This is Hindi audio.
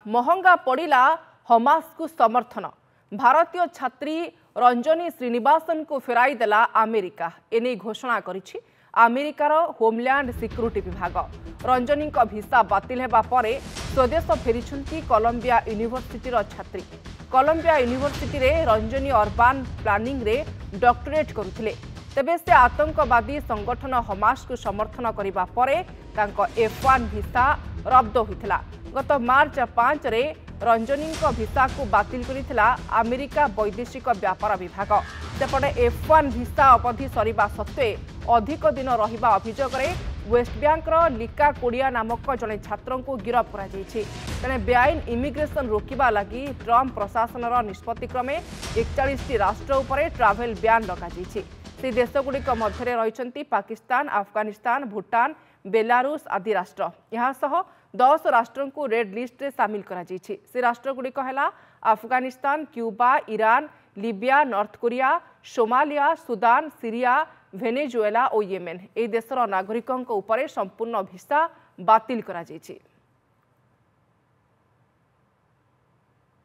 महंगा पड़िला हमास को समर्थन भारतीय छात्री रंजनी श्रीनिवासन को फेराई देला अमेरिका एने घोषणा करिछि अमेरिकार होमलैंड सिक्यूरिटी विभाग। रंजनी भिसा बातिल हेबा परे स्वदेश फेरिछंती कोलंबिया यूनिवर्सिटी छात्री। कोलंबिया यूनिवर्सिटी रे रंजनी अर्बान प्लानिंग रे डॉक्टरेट करुथिले। तेबे से आतंकवादी संगठन हमास को समर्थन करिबा परे तांको F1 भिसा रद्द होइथिला। गत मार्च 5 रे रंजनी भिसा को बातिल करिथिला अमेरिका वैदेशिक व्यापार विभाग। सेपटे F1 भिसा अवधि सरिबा सत्वे अधिक दिन रहिबा अभियोग रे वेस्ट बैंक लिका कोडिया नामक जड़े छात्र को गिरफ्त करा जायछि। तेणे बेआईन इमिग्रेशन रोकिबा लगी ट्रंप प्रशासन निष्पत्ति क्रमे 41 राष्ट्र उपरे ट्रावेल बैन लगा जायछि। से देशगुड़िक मध्य रही पाकिस्तान, अफगानिस्तान, भूटान, बेलारूस आदि राष्ट्र। यह सह 10 राष्ट्र को रेड लिस्ट रे शामिल करा जायछि। से राष्ट्रगुड़िक हैला Afghanistan, Cuba, Iran, Libya, north Korea, Somalia, Sudan, Syria, Venezuela और येमेन। ए देशर नागरिकों उपरे संपूर्ण भिसा बातिल करा जायछि।